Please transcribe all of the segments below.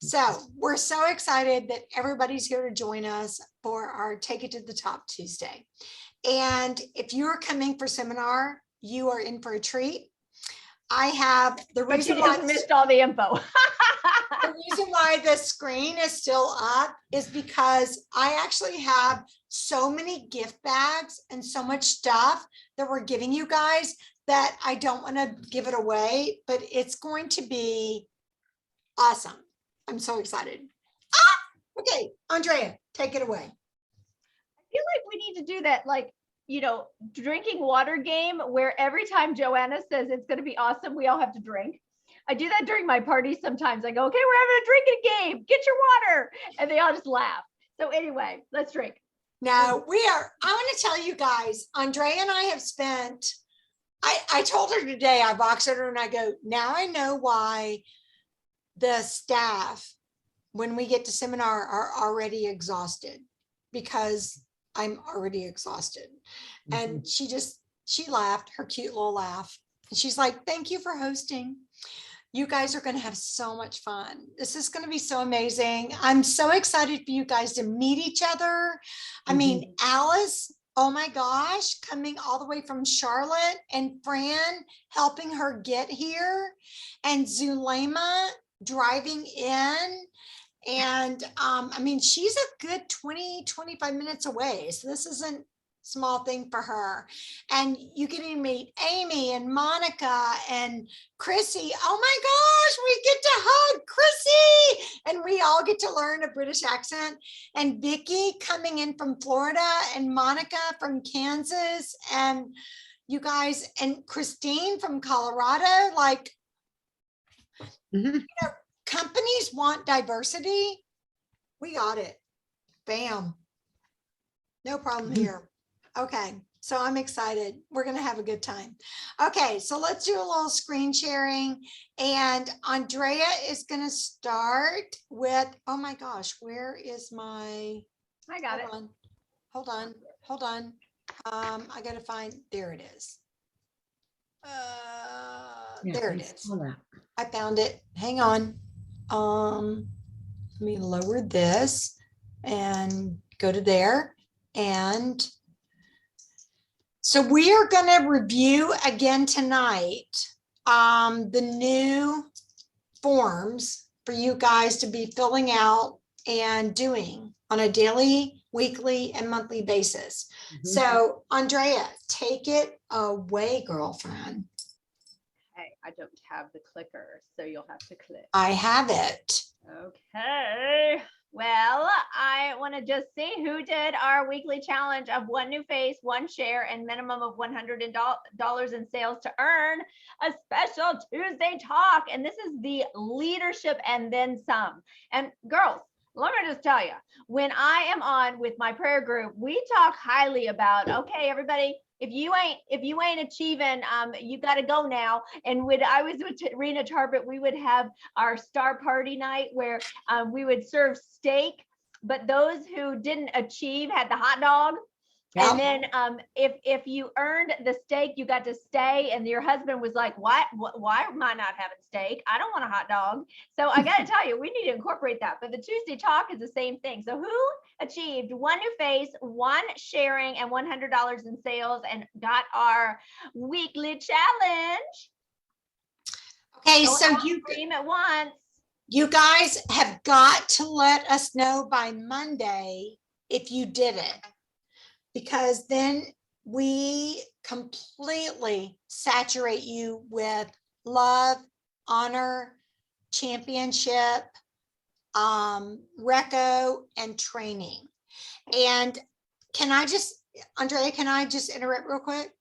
So we're so excited that everybody's here to join us for our Take It to the Top Tuesday. And if you're coming for seminar, you are in for a treat. I have the But reason you why just missed all the info. the reason why the screen is still up is because I actually have so many gift bags and so much stuff that we're giving you guys that I don't want to give it away, but it's going to be awesome. I'm so excited. Okay, Andrea, take it away. I feel like we need to do that, like, you know, drinking water game where every time Joanna says it's going to be awesome, we all have to drink. I do that during my parties sometimes. I go, okay, we're having a drinking game. Get your water. And they all just laugh. So anyway, let's drink. Now I want to tell you guys, Andrea and I have spent, I told her today, I boxed her and I go, now I know why the staff, when we get to seminar, are already exhausted, because I'm already exhausted. And she laughed, her cute little laugh. And she's like, thank you for hosting. You guys are going to have so much fun. This is going to be so amazing. I'm so excited for you guys to meet each other. I mean, Alice, oh my gosh, coming all the way from Charlotte, and Fran helping her get here, and Zulema driving in. And I mean, she's a good 20-25 minutes away. So this isn't a small thing for her. And you get to meet Amy and Monica and Chrissy. Oh my gosh, we get to hug Chrissy, and we all get to learn a British accent. And Vicky coming in from Florida, and Monica from Kansas, and you guys, and Christine from Colorado. Like, you know, companies want diversity. We got it. Bam. No problem here. Okay. So I'm excited. We're going to have a good time. Okay. So let's do a little screen sharing. And Andrea is going to start with, oh my gosh, where is my, I got it. Hold on. I got to find, there it is. There it is. I found it. Hang on. Let me lower this and go to there. And so we are going to review again tonight the new forms for you guys to be filling out and doing on a daily, weekly, and monthly basis. So Andrea, take it away, girlfriend. I don't have the clicker, so you'll have to click. I have it. Okay. Well, I want to just see who did our weekly challenge of one new face, one share, and minimum of $100 in sales to earn a special Tuesday talk. And this is the leadership and then some. And girls, let me just tell you, when I am on with my prayer group, we talk highly about, okay, everybody, if you ain't achieving, you got to go now. And when I was with Rena Tarpet, we would have our star party night where we would serve steak, but those who didn't achieve had the hot dog. Yep. And then if you earned the steak, you got to stay. And your husband was like, why am I not having steak? I don't want a hot dog. So I got to tell you, we need to incorporate that. But the Tuesday talk is the same thing. So who achieved one new face, one sharing, and $100 in sales and got our weekly challenge? Okay, so you scream at once. You guys have got to let us know by Monday if you did it, because then we completely saturate you with love, honor, championship, Reco, and training. And Andrea, can I just interrupt real quick?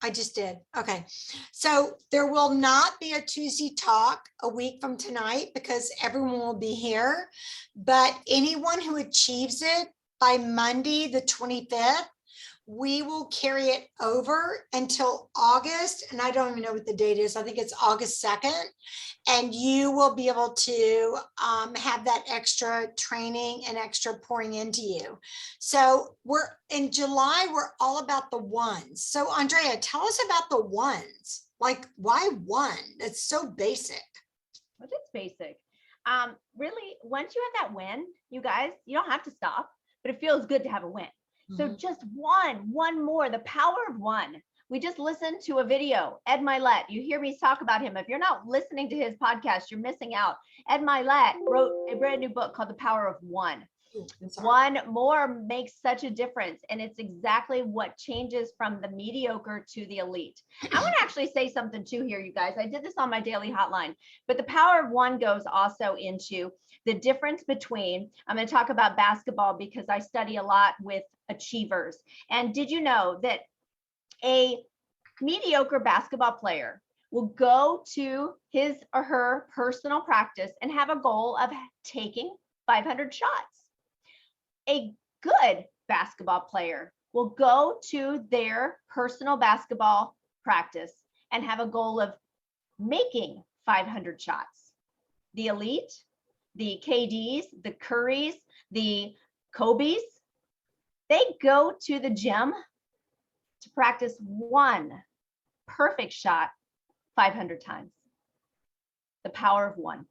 I just did. Okay. So there will not be a Tuesday talk a week from tonight because everyone will be here, but anyone who achieves it by Monday, the 25th, we will carry it over until August. And I don't even know what the date is. I think it's August 2nd. And you will be able to have that extra training and extra pouring into you. So we're in July, we're all about the ones. So Andrea, tell us about the ones. Like, why one? It's so basic. Well, it's basic. really, once you have that win, you guys, you don't have to stop, but it feels good to have a win. So just one more, the power of one. We just listened to a video, Ed Milet. You hear me talk about him. If you're not listening to his podcast, you're missing out. Ed Milet wrote a brand new book called The Power of One. One more makes such a difference. And it's exactly what changes from the mediocre to the elite. I want to actually say something too here, you guys. I did this on my daily hotline, but the power of one goes also into the difference between, I'm going to talk about basketball because I study a lot with achievers. And did you know that a mediocre basketball player will go to his or her personal practice and have a goal of taking 500 shots? A good basketball player will go to their personal basketball practice and have a goal of making 500 shots. The elite, the KDs, the Currys, the Kobe's, they go to the gym to practice one perfect shot 500 times. The power of one.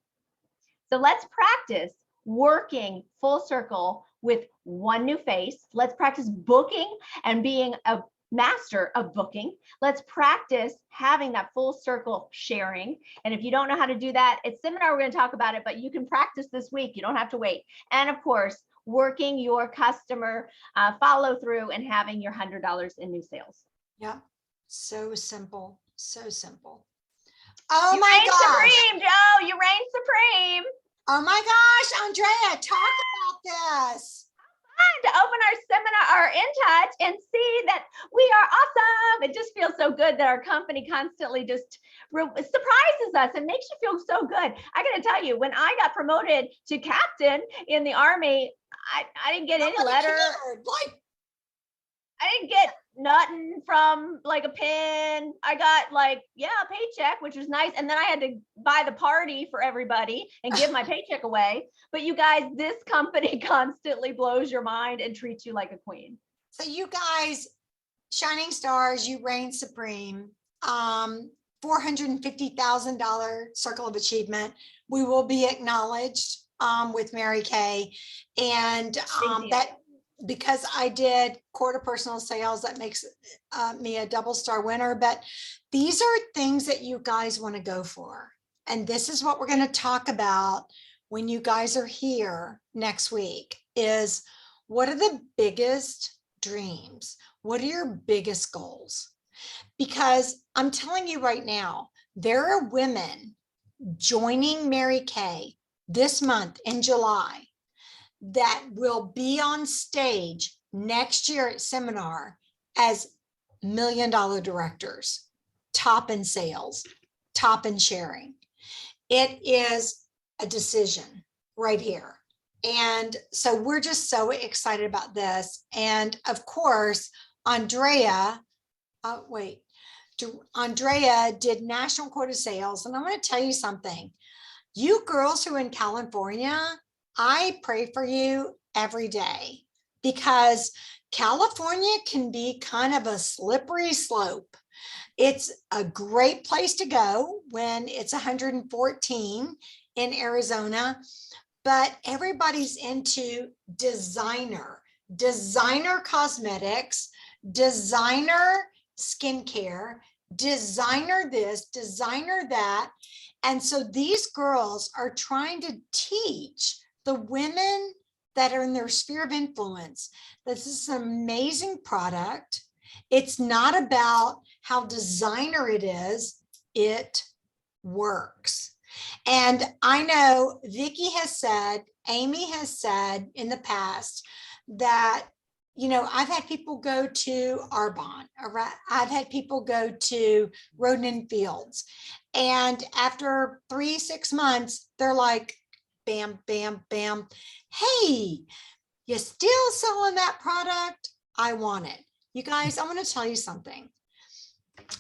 So let's practice working full circle with one new face. Let's practice booking and being a master of booking. Let's practice having that full circle sharing. And if you don't know how to do that, it's seminar, we're going to talk about it, but you can practice this week. You don't have to wait. And of course, working your customer follow through and having your $100 in new sales. Yeah. So simple. So simple. Oh you my reign gosh. Supreme, Joe. You reign supreme. Oh my gosh, Andrea, talk about this. To open our seminar, our In Touch, and see that we are awesome. It just feels so good that our company constantly just surprises us and makes you feel so good. I got to tell you, when I got promoted to captain in the Army, I didn't get any letter. I didn't get nothing from like a pin. I got like, yeah, a paycheck, which was nice. And then I had to buy the party for everybody and give my paycheck away. But you guys, this company constantly blows your mind and treats you like a queen. So you guys, shining stars, you reign supreme. $450,000 circle of achievement. We will be acknowledged with Mary Kay. And that, because I did quarter personal sales, that makes me a double star winner. But these are things that you guys want to go for. And this is what we're going to talk about when you guys are here next week is what are the biggest dreams? What are your biggest goals? Because I'm telling you right now, there are women joining Mary Kay this month in July that will be on stage next year at seminar as $1 million directors, top in sales, top in sharing. It is a decision right here. And so we're just so excited about this. And of course, Andrea did national quota sales. And I'm going to tell you something. You girls who are in California, I pray for you every day because California can be kind of a slippery slope. It's a great place to go when it's 114 in Arizona, but everybody's into designer cosmetics, designer skincare, designer this, designer that. And so these girls are trying to teach the women that are in their sphere of influence that this is an amazing product. It's not about how designer it is, it works. And I know Vicki has said, Amy has said in the past that, you know, I've had people go to Arbonne, I've had people go to Roden & Fields. And after 3-6 months, they're like, bam, bam, bam. Hey, you still selling that product? I want it. You guys, I want to tell you something.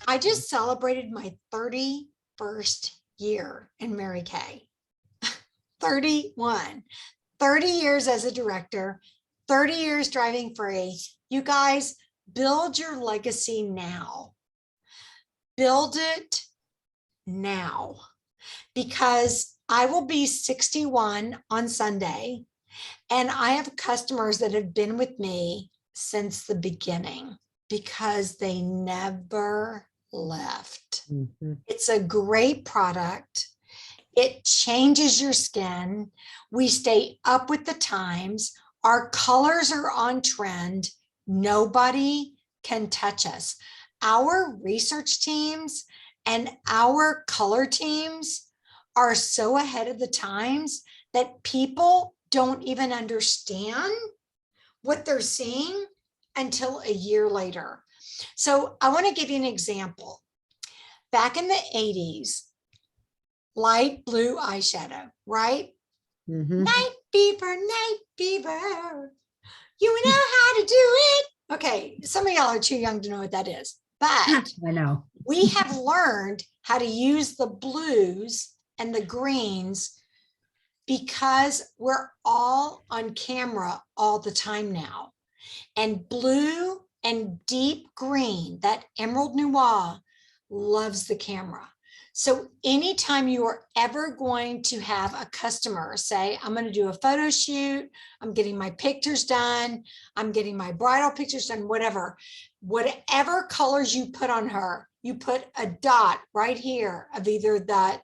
I just celebrated my 31st year in Mary Kay. 31, 30 years as a director, 30 years driving free. You guys, build your legacy now. Build it now. Because I will be 61 on Sunday, and I have customers that have been with me since the beginning because they never left. Mhm. It's a great product. It changes your skin. We stay up with the times. Our colors are on trend. Nobody can touch us. Our research teams and our color teams are so ahead of the times that people don't even understand what they're seeing until a year later. So I want to give you an example. Back in the 80s, light blue eyeshadow, right? Mhm. Night fever, you know how to do it. Okay, some of y'all are too young to know what that is, but I know. we have learned how to use the blues and the greens because we're all on camera all the time now. And blue and deep green, that emerald noir, loves the camera. So anytime you are ever going to have a customer say, I'm going to do a photo shoot, I'm getting my pictures done, I'm getting my bridal pictures done, whatever colors you put on her, you put a dot right here of either that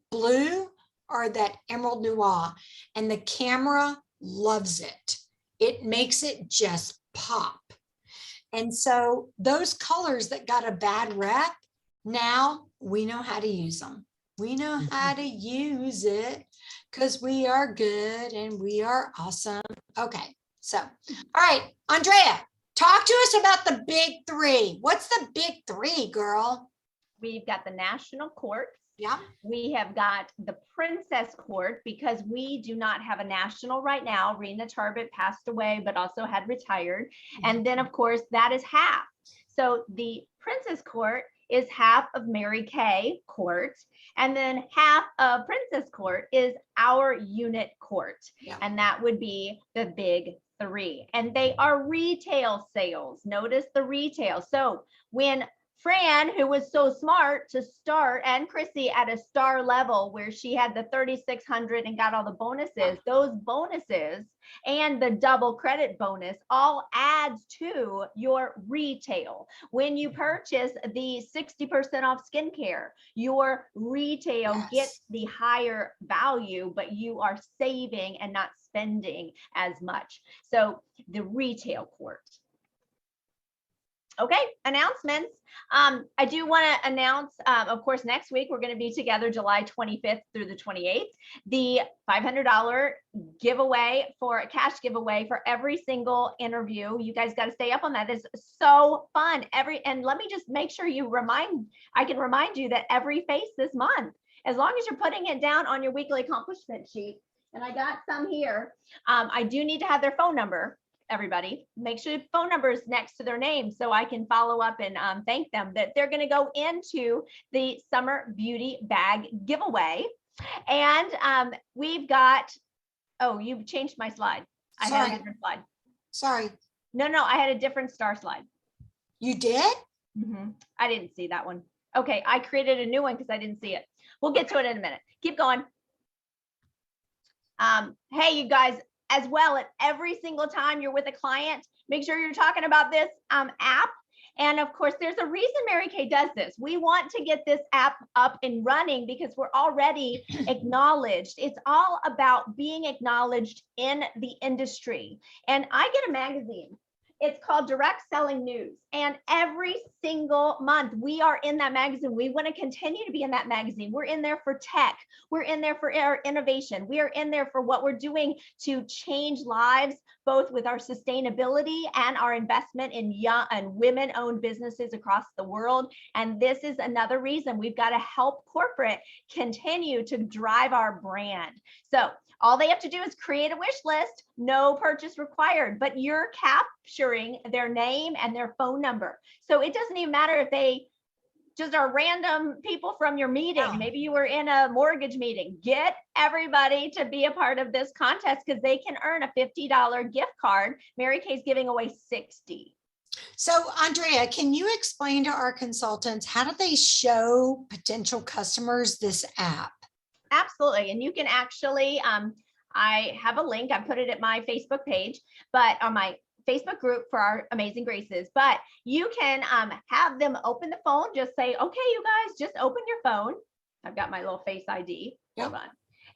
blue or that emerald noir, and the camera loves it. It makes it just pop. And so those colors that got a bad rep, now we know how to use them. We know how to use it because we are good and we are awesome. Okay, so, all right, Andrea, talk to us about the big three. What's the big three, girl? We've got the national court. Yeah. We have got the princess court because we do not have a national right now. Rena Tarbett passed away, but also had retired. And then of course that is half. So the princess court is half of Mary Kay court. And then half of princess court is our unit court. Yeah. And that would be the big three. And they are retail sales. Notice the retail. So when Fran, who was so smart to start, and Chrissy at a star level where she had the 3,600 and got all the bonuses, those bonuses and the double credit bonus all adds to your retail. When you purchase the 60% off skincare, your retail gets the higher value, but you are saving and not spending as much. So the retail court. Okay, announcements. I do want to announce, of course, next week we're going to be together July 25th through the 28th. The $500 giveaway for a cash giveaway for every single interview. You guys got to stay up on that. It's so fun. And let me just make sure I can remind you that every face this month, as long as you're putting it down on your weekly accomplishment sheet, and I got some here, I do need to have their phone number. Everybody, make sure the phone number is next to their name so I can follow up and thank them that they're going to go into the summer beauty bag giveaway. And we've got, oh, you've changed my slide. I had a different slide. Sorry. No, I had a different star slide. You did? I didn't see that one. Okay, I created a new one because I didn't see it. We'll get to it in a minute. Keep going. Hey, you guys, as well, at every single time you're with a client, make sure you're talking about this app. And of course, there's a reason Mary Kay does this. We want to get this app up and running because we're already acknowledged. It's all about being acknowledged in the industry. And I get a magazine. It's called Direct Selling News. And every single month we are in that magazine. We want to continue to be in that magazine. We're in there for tech. We're in there for our innovation. We are in there for what we're doing to change lives, both with our sustainability and our investment in young and women-owned businesses across the world. And this is another reason we've got to help corporate continue to drive our brand. So all they have to do is create a wish list, no purchase required, but you're capturing their name and their phone number. So it doesn't even matter if they just are random people from your meeting. Maybe you were in a mortgage meeting. Get everybody to be a part of this contest because they can earn a $50 gift card. Mary Kay's giving away 60. So Andrea, can you explain to our consultants, how do they show potential customers this app? Absolutely. And you can actually, I have a link, I put it at my Facebook page, but on my Facebook group for our Amazing Graces, but you can have them open the phone, just say, okay, you guys, just open your phone. I've got my little Face ID. Hold on.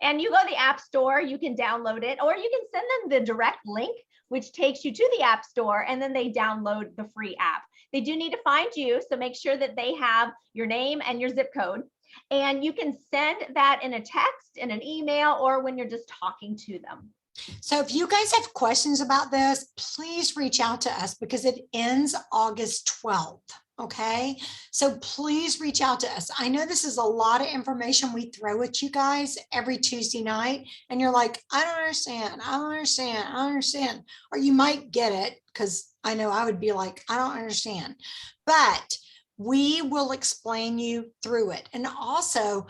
And you go to the App Store, you can download it, or you can send them the direct link, which takes you to the App Store, and then they download the free app. They do need to find you, so make sure that they have your name and your zip code. And you can send that in a text, in an email, or when you're just talking to them. So if you guys have questions about this, please reach out to us because it ends August 12th. Okay, so please reach out to us. I know this is a lot of information we throw at you guys every Tuesday night, and you're like, I don't understand, I don't understand, I don't understand. Or you might get it, because I know I would be like, I don't understand. But we will explain you through it. And also,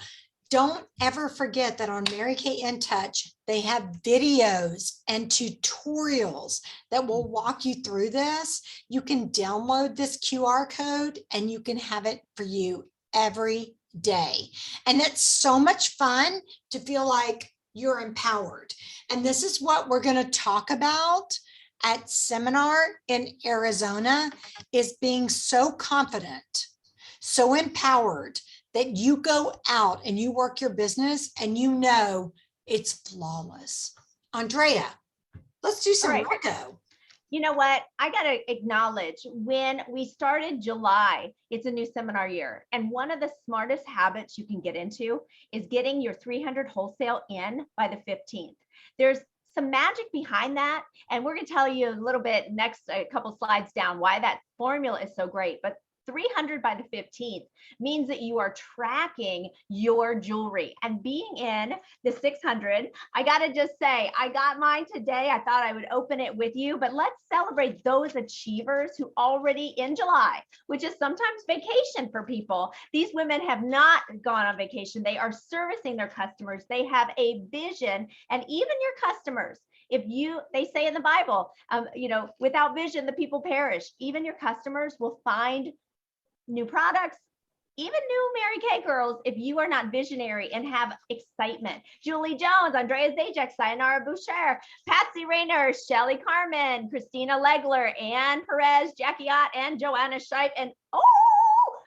don't ever forget that on Mary Kay In Touch, they have videos and tutorials that will walk you through this. You can download this QR code and you can have it for you every day. And it's so much fun to feel like you're empowered. And this is what we're going to talk about at seminar in Arizona, is being so confident, so empowered, that you go out and you work your business and you know it's flawless. Andrea, let's do some Reco. You know what? I got to acknowledge, when we started July, it's a new seminar year. And one of the smartest habits you can get into is getting your 300 wholesale in by the 15th. There's some magic behind that. And we're going to tell you a little bit next, a couple slides down, why that formula is so great. But 300 by the 15th means that you are tracking your jewelry and being in the 600. I got to just say, I got mine today. I thought I would open it with you, but let's celebrate those achievers who already in July, which is sometimes vacation for people. These women have not gone on vacation. They are servicing their customers. They have a vision, and even your customers. If they say in the Bible, without vision, the people perish. Even your customers will find new products, even new Mary Kay girls, if you are not visionary and have excitement. Julie Jones, Andrea Zajac, Sayonara Boucher, Patsy Rayner, Shelly Carmen, Christina Legler, Ann Perez, Jackie Ott, and Joanna Scheib. And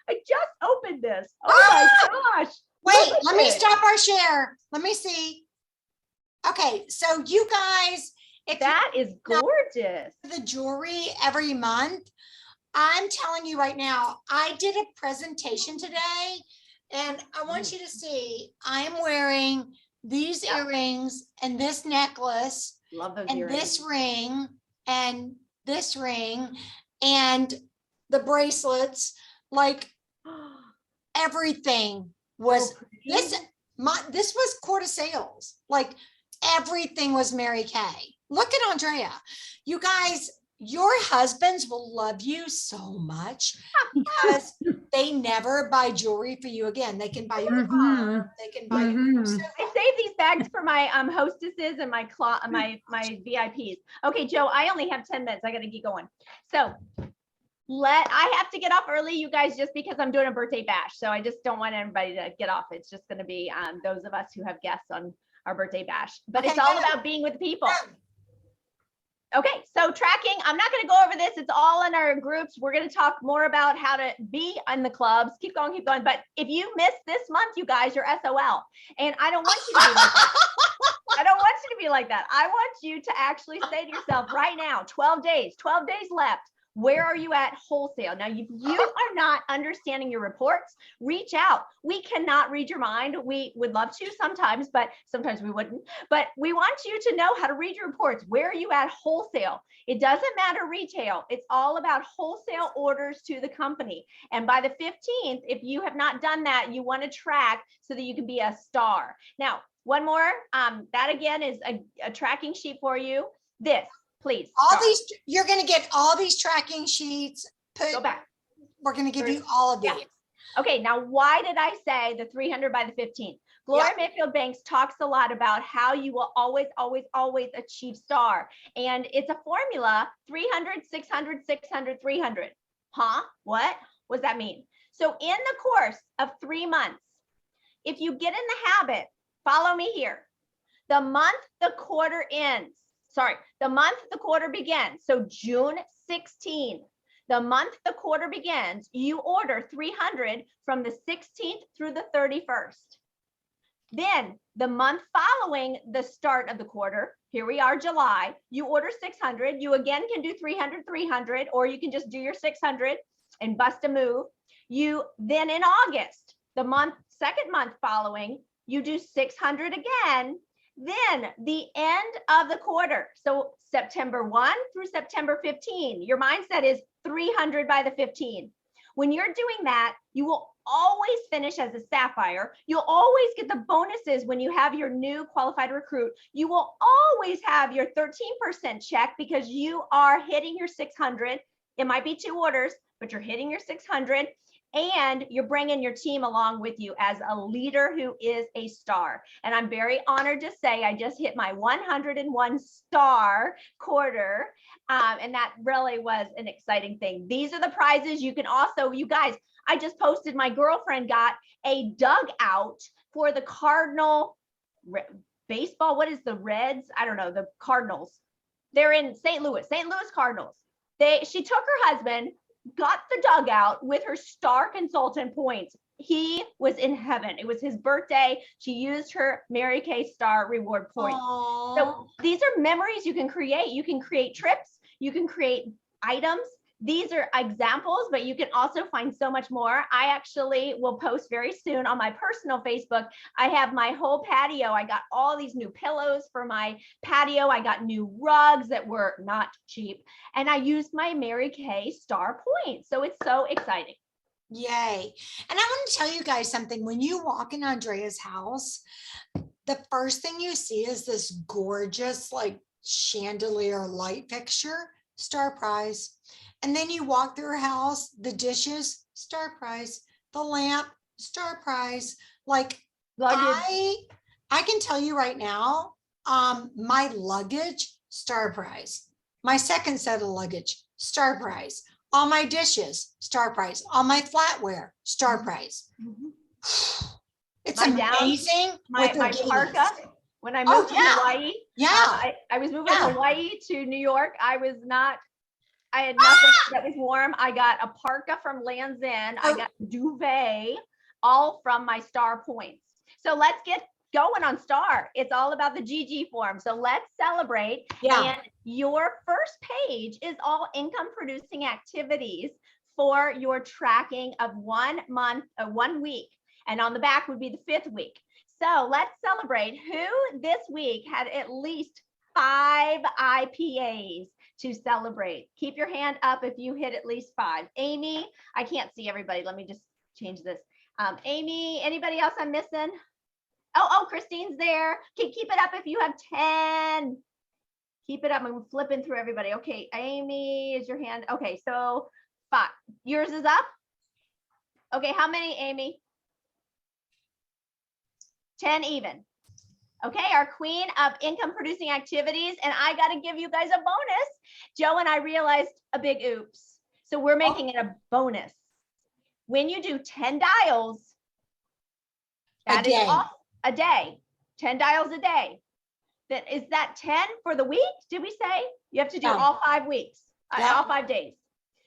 I just opened this. Oh my gosh. Wait, let me stop our share. Let me see. Okay, so you guys, if that is gorgeous. The jewelry every month, I'm telling you right now, I did a presentation today and I want you to see, I'm wearing these earrings and this necklace. Love those and earrings. This ring and this ring and the bracelets, like everything was this was quarter sales. Like everything was Mary Kay. Look at Andrea. You guys, your husbands will love you so much because they never buy jewelry for you again. They can buy you a car. They can buy you. So I save these bags for my hostesses and my VIPs. Okay, Joe, I only have 10 minutes. I got to get going. So I have to get off early, you guys, just because I'm doing a birthday bash. So I just don't want everybody to get off. It's just going to be those of us who have guests on our birthday bash. But it's all about being with people. Okay, so tracking, I'm not going to go over this. It's all in our groups. We're going to talk more about how to be in the clubs. Keep going, keep going. But if you miss this month, you guys, you're SOL. And I don't want you to be like that. I don't want you to be like that. I want you to actually say to yourself right now, 12 days left. Where are you at wholesale? Now, if you are not understanding your reports, reach out. We cannot read your mind. We would love to sometimes, but sometimes we wouldn't. But we want you to know how to read your reports. Where are you at wholesale? It doesn't matter retail. It's all about wholesale orders to the company. And by the 15th, if you have not done that, you want to track so that you can be a star. Now, one more, that again is a tracking sheet for you. This. Please. You're going to get all these tracking sheets. Go back. We're going to give you all of these. Yeah. Okay. Now, why did I say the 300 by the 15th? Gloria Mayfield Banks talks a lot about how you will always, always, always achieve star. And it's a formula, 300, 600, 600, 300. Huh? What does that mean? So in the course of 3 months, if you get in the habit follow me here. The month the quarter ends, the month the quarter begins. So June 16th, the month the quarter begins, you order 300 from the 16th through the 31st. Then the month following the start of the quarter, here we are, July, you order 600. You again can do 300, 300, or you can just do your 600 and bust a move. You then in August, the second month following, you do 600 again. Then the end of the quarter, so September 1 through September 15, your mindset is 300 by the 15. When you're doing that, you will always finish as a sapphire. You'll always get the bonuses when you have your new qualified recruit. You will always have your 13% check because you are hitting your 600. It might be 2 orders, but you're hitting your 600. And you're bringing your team along with you as a leader who is a star. And I'm very honored to say I just hit my 101 star quarter. And that really was an exciting thing. These are the prizes. You can also, you guys, I just posted, my girlfriend got a dugout for the Cardinal baseball. What is the Reds? I don't know, the Cardinals. They're in St. Louis Cardinals. She took her husband, got the dugout with her star consultant points. He was in heaven. It was his birthday. She used her Mary Kay Star reward points. Aww. So these are memories you can create. You can create trips. You can create items. These are examples, but you can also find so much more. I actually will post very soon on my personal Facebook. I have my whole patio. I got all these new pillows for my patio. I got new rugs that were not cheap. And I used my Mary Kay Star points. So it's so exciting. Yay. And I want to tell you guys something. When you walk in Andrea's house, the first thing you see is this gorgeous like chandelier light fixture, star prize. And then you walk through her house, the dishes, star prize, the lamp, star prize. Like luggage. I can tell you right now, my luggage, star prize. My second set of luggage, star prize. All my dishes, star prize. All my flatware, star prize. Mm-hmm. It's amazing. My parka. When I moved to Hawaii, I was moving from Hawaii to New York. I had nothing that was warm. I got a parka from Land's End. I got duvet, all from my star points. So let's get going on star. It's all about the GG form. So let's celebrate. And your first page is all income producing activities for your tracking of 1 month, 1 week. And on the back would be the 5th week. So let's celebrate who this week had at least 5 IPAs to celebrate. Keep your hand up if you hit at least 5. Amy, I can't see everybody. Let me just change this. Amy, anybody else I'm missing? Oh, Christine's there. Okay, keep it up if you have 10. Keep it up. I'm flipping through everybody. Okay, Amy, is your hand? Okay, so 5. Yours is up? Okay, how many, Amy? 10 even. Okay, our queen of income producing activities. And I got to give you guys a bonus. Joe and I realized a big oops. So we're making it a bonus. When you do 10 dials, that is a day, 10 dials a day. Is that 10 for the week? Did we say? You have to do all 5 weeks, all 5 days.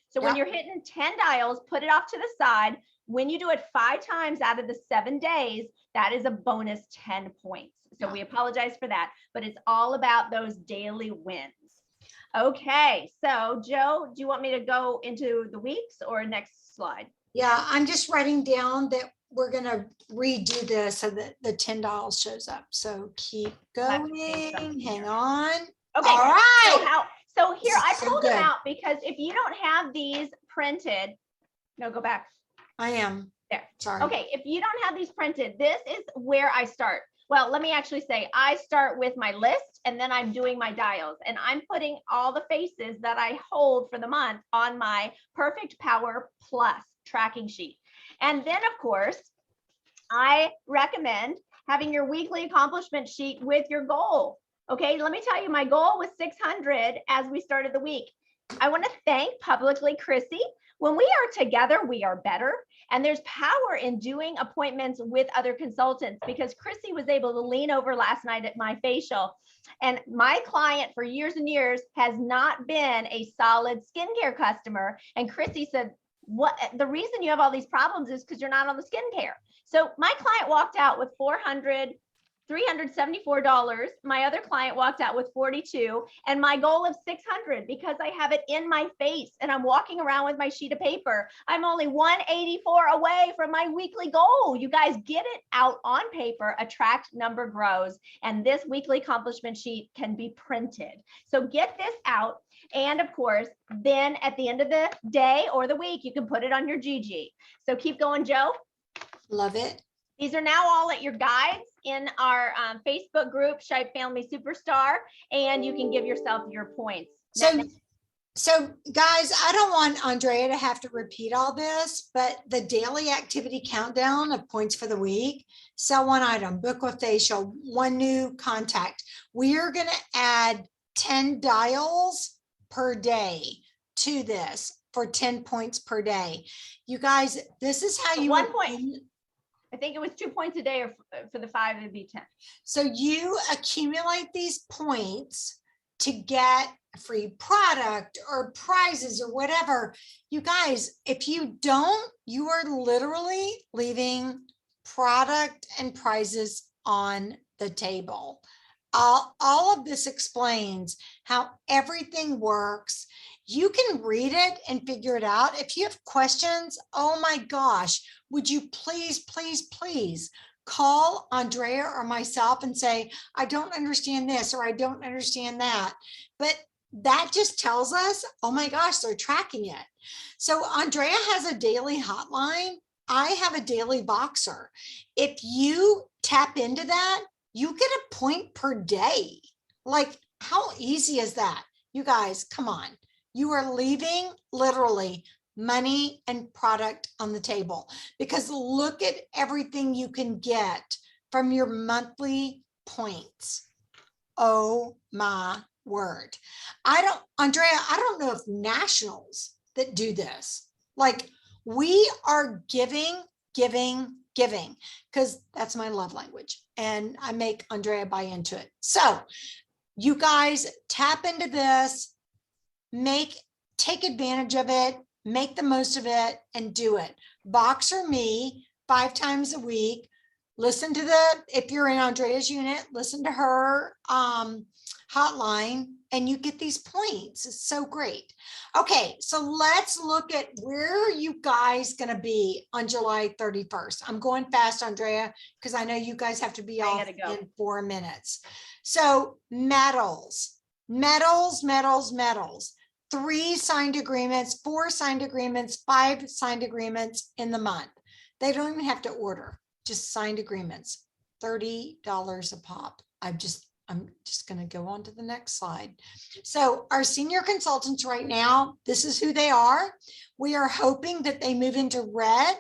So when you're hitting 10 dials, put it off to the side. When you do it 5 times out of the 7 days, that is a bonus 10 points. So we apologize for that, but it's all about those daily wins. Okay, so Joe, do you want me to go into the weeks or next slide? Yeah, I'm just writing down that we're going to redo this so that the $10 shows up. So keep going. Hang on. Okay. All right. So here I pulled them out because if you don't have these printed, no, go back. I am. There. Sorry. Okay, if you don't have these printed, this is where I start. Well, let me actually say I start with my list and then I'm doing my dials and I'm putting all the faces that I hold for the month on my Perfect Power Plus tracking sheet. And then of course, I recommend having your weekly accomplishment sheet with your goal. Okay, let me tell you, my goal was 600 as we started the week. I want to thank publicly Chrissy When we are together, we are better. And there's power in doing appointments with other consultants, because Chrissy was able to lean over last night at my facial. And my client for years and years has not been a solid skincare customer. And Chrissy said, what the reason you have all these problems is because you're not on the skincare. So my client walked out with $374. My other client walked out with 42, and my goal of 600, because I have it in my face and I'm walking around with my sheet of paper. I'm only 184 away from my weekly goal. You guys, get it out on paper. Attract number grows, and this weekly accomplishment sheet can be printed. So get this out. And of course, then at the end of the day or the week, you can put it on your GG. So keep going, Joe. Love it. These are now all at your guides in our Facebook group, Shipe Family Superstar, and you can give yourself your points. So guys, I don't want Andrea to have to repeat all this, but the daily activity countdown of points for the week: sell one item, book a facial, one new contact. We are going to add 10 dials per day to this for 10 points per day. You guys, this is how you— 1 point. I think it was 2 points a day, or for the 5, it'd be 10. So you accumulate these points to get a free product or prizes or whatever. You guys, if you don't, you are literally leaving product and prizes on the table. All of this explains how everything works. You can read it and figure it out. If you have questions, oh my gosh, would you please, please, please call Andrea or myself and say, I don't understand this, or I don't understand that. But that just tells us, oh my gosh, they're tracking it. So Andrea has a daily hotline. I have a daily Voxer. If you tap into that, you get a point per day. Like, how easy is that? You guys, come on. You are leaving literally money and product on the table, because look at everything you can get from your monthly points. Oh my word. Andrea, I don't know if nationals that do this. Like, we are giving, because that's my love language, and I make Andrea buy into it. So you guys tap into this, take advantage of it, make the most of it, and do it. Voxer me 5 times a week. Listen to if you're in Andrea's unit, listen to her hotline, and you get these points. It's so great. Okay, so let's look at where you guys going to be on July 31st. I'm going fast, Andrea, because I know you guys have to be off in 4 minutes. So medals. 3 signed agreements, 4 signed agreements, 5 signed agreements in the month. They don't even have to order, just signed agreements, $30 a pop. I'm just going to go on to the next slide. So our senior consultants right now, this is who they are. We are hoping that they move into red,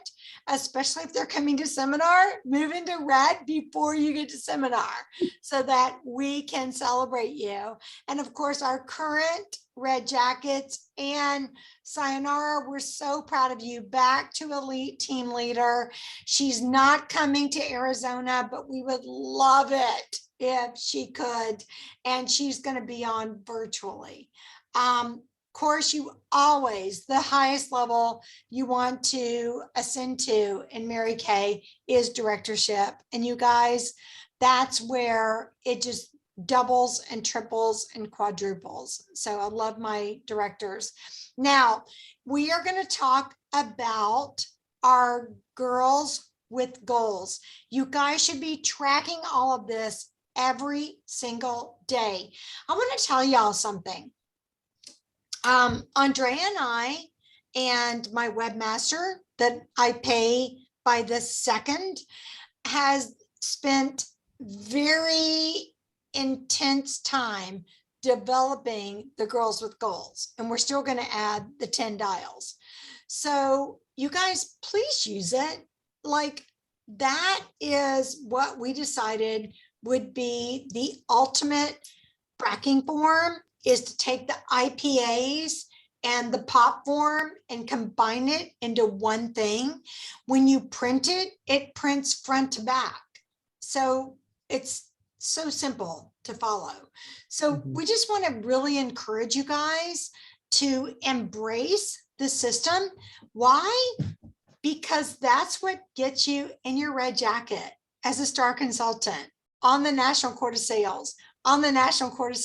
especially if they're coming to seminar. Move into red before you get to seminar so that we can celebrate you. And of course, our current red jackets and Sayonara, we're so proud of you. Back to elite team leader. She's not coming to Arizona, but we would love it if she could, and she's going to be on virtually. Of course, you always, the highest level you want to ascend to in Mary Kay is directorship. And you guys, that's where it just doubles and triples and quadruples. So I love my directors. Now, we are going to talk about our girls with goals. You guys should be tracking all of this every single day. I want to tell y'all something. Andrea and I, and my webmaster that I pay by the second, has spent very intense time developing the girls with goals, and we're still going to add the 10 dials. So you guys, please use it. Like, that is what we decided would be the ultimate tracking form, is to take the IPAs and the pop form and combine it into one thing. When you print it, it prints front to back. So it's so simple to follow. So we just want to really encourage you guys to embrace the system. Why? Because that's what gets you in your red jacket as a star consultant on the National Court of Sales, on the National Court of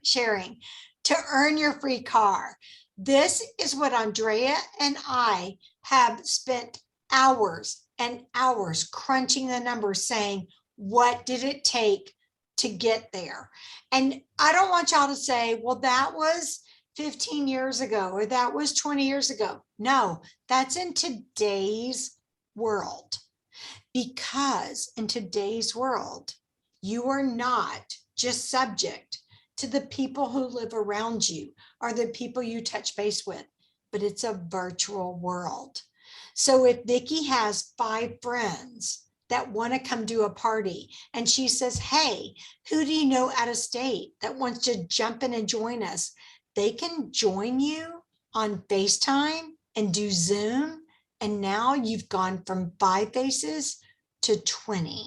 Sharing, to earn your free car. This is what Andrea and I have spent hours and hours crunching the numbers, saying, what did it take to get there? And I don't want y'all to say, well, that was 15 years ago, or that was 20 years ago. No, that's in today's world. Because in today's world, you are not just subject to the people who live around you or the people you touch base with, but it's a virtual world. So if Vicki has 5 friends that want to come to a party and she says, hey, who do you know out of state that wants to jump in and join us? They can join you on FaceTime and do Zoom. And now you've gone from 5 faces to 20.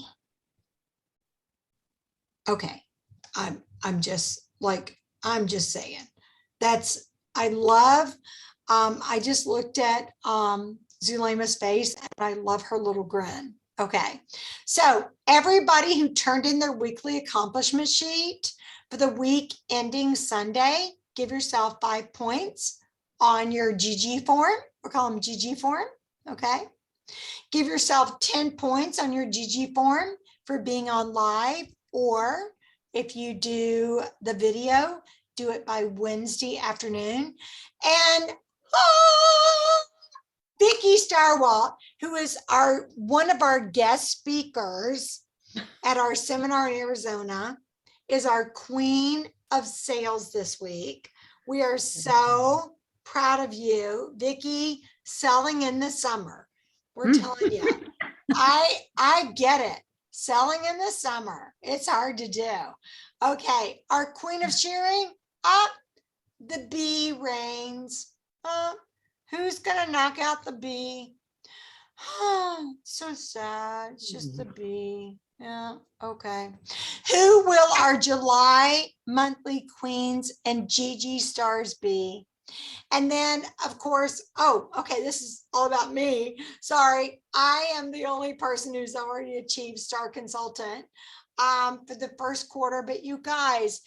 Okay. I'm just saying that's, I love, I just looked at Zulema's face and I love her little grin. Okay. So everybody who turned in their weekly accomplishment sheet for the week ending Sunday, give yourself 5 points on your GG form. We'll call them GG form. Okay. Give yourself 10 points on your GG form for being on live, or if you do the video, do it by Wednesday afternoon. And Vicki Starwalt, who is one of our guest speakers at our seminar in Arizona, is our queen of sales this week. We are so proud of you, Vicki, selling in the summer. We're telling you, I get it. Selling in the summer, it's hard to do. Okay, our queen of sharing, up, the bee reigns. Who's gonna knock out the bee? Oh, so sad. It's just the bee. Yeah, okay. Who will our July monthly queens and GG stars be? And then, of course, oh, okay, this is all about me. Sorry, I am the only person who's already achieved Star Consultant for the first quarter. But you guys,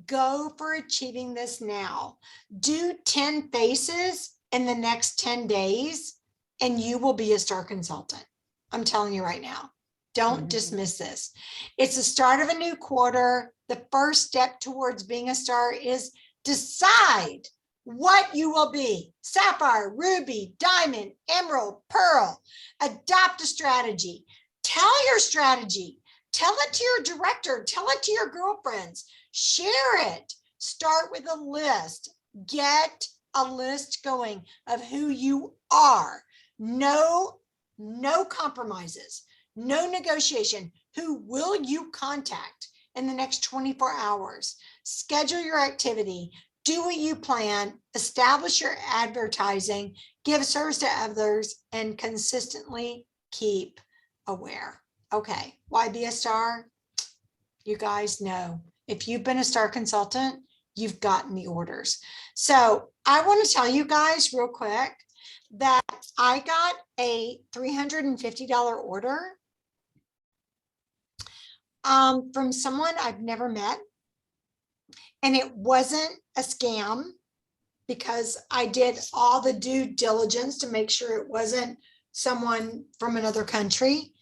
go for achieving this now. Do 10 faces in the next 10 days, and you will be a Star Consultant. I'm telling you right now. Don't dismiss this. It's the start of a new quarter. The first step towards being a star is decide what you will be: sapphire, ruby, diamond, emerald, pearl. Adopt a strategy. Tell your strategy. Tell it to your director. Tell it to your girlfriends. Share it. Start with a list. Get a list going of who you are. No compromises. No negotiation. Who will you contact in the next 24 hours? Schedule your activity. Do what you plan, establish your advertising, give service to others, and consistently keep aware. Okay, why be a star? You guys know, if you've been a Star Consultant, you've gotten the orders. So I want to tell you guys real quick that I got a $350 order from someone I've never met. And it wasn't a scam, because I did all the due diligence to make sure it wasn't someone from another country.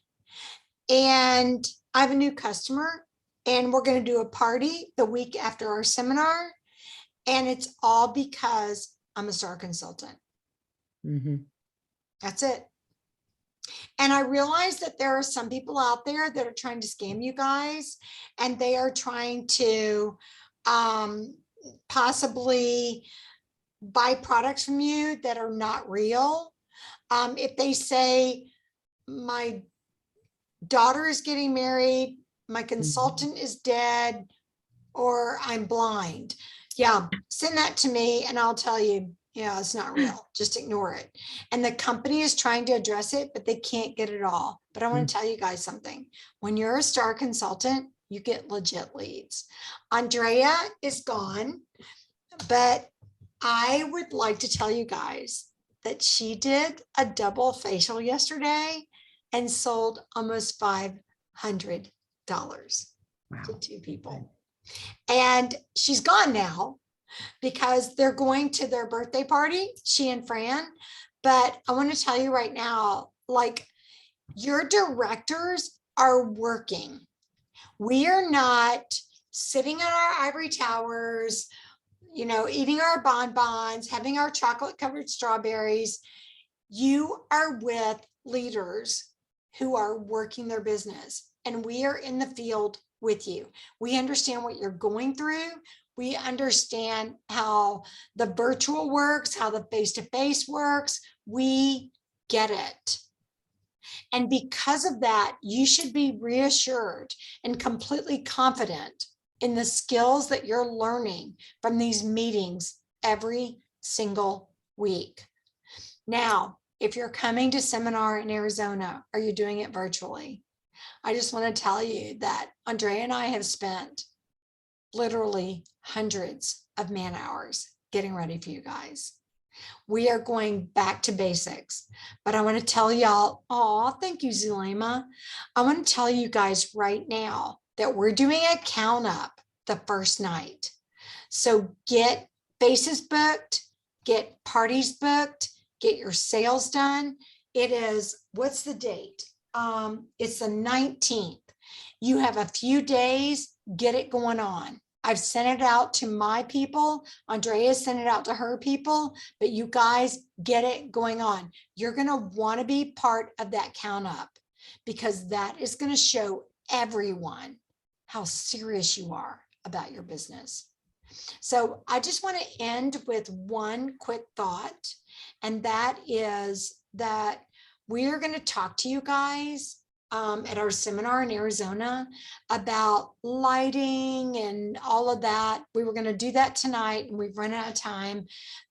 And I have a new customer, and we're going to do a party the week after our seminar. And it's all because I'm a Star Consultant. That's it. And I realize that there are some people out there that are trying to scam you guys, and they are trying to possibly buy products from you that are not real. If they say, my daughter is getting married, my consultant is dead, or I'm blind. Yeah, send that to me and I'll tell you, Yeah, it's not real. Just ignore it. And the company is trying to address it, but they can't get it all. But I want to tell you guys something. When you're a star consultant, you get legit leads. Andrea is gone, but I would like to tell you guys that she did a double facial yesterday and sold almost $500 to two people. And she's gone now because they're going to their birthday party, she and Fran. But I want to tell you right now, like, your directors are working. We are not sitting on our ivory towers, eating our bonbons, having our chocolate covered strawberries. You are with leaders who are working their business, and we are in the field with you. We understand what you're going through. We understand how the virtual works, how the face-to-face works. We get it. And because of that, you should be reassured and completely confident in the skills that you're learning from these meetings every single week. Now, if you're coming to seminar in Arizona, are you doing it virtually? I just want to tell you that Andrea and I have spent literally hundreds of man hours getting ready for you guys. We are going back to basics, but I want to tell y'all, thank you, Zulema. I want to tell you guys right now that we're doing a count up the first night. So get faces booked, get parties booked, get your sales done. It is, what's the date? It's the 19th. You have a few days, get it going on. I've sent it out to my people. Andrea sent it out to her people, but you guys get it going on. You're going to want to be part of that count up, because that is going to show everyone how serious you are about your business. So I just want to end with one quick thought, and that is that we are going to talk to you guys at our seminar in Arizona about lighting and all of that. We were going to do that tonight and we've run out of time,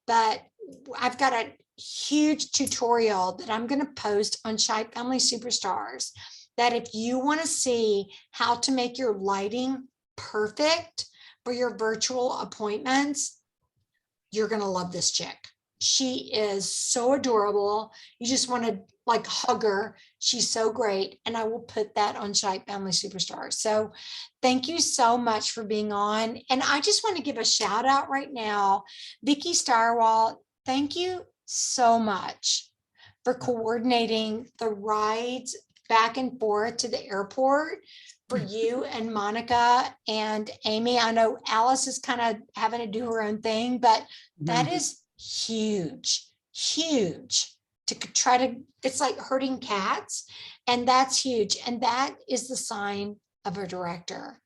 but I've got a huge tutorial that I'm going to post on Shy Family Superstars, that if you want to see how to make your lighting perfect for your virtual appointments, you're going to love this chick. She is so adorable. You just want to like hug her. She's so great. And I will put that on Shy Family Superstars. So thank you so much for being on. And I just want to give a shout out right now. Vicki Starwall, thank you so much for coordinating the rides back and forth to the airport for you and Monica and Amy. I know Alice is kind of having to do her own thing, but that is huge, huge to try to, it's like herding cats, and that's huge. And that is the sign of a director.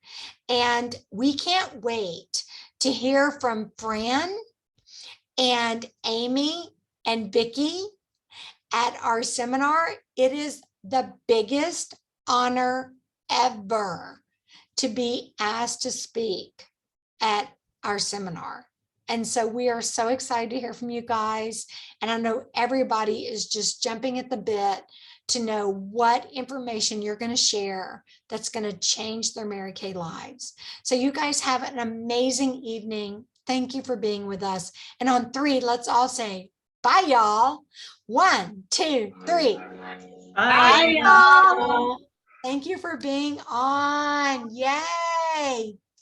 And we can't wait to hear from Fran and Amy and Vicki at our seminar. It is the biggest honor ever to be asked to speak at our seminar. And so we are so excited to hear from you guys. And I know everybody is just jumping at the bit to know what information you're going to share that's going to change their Mary Kay lives. So you guys have an amazing evening. Thank you for being with us. And on 3, let's all say bye, y'all. 1, 2, 3. Bye, y'all. Thank you for being on. Yay.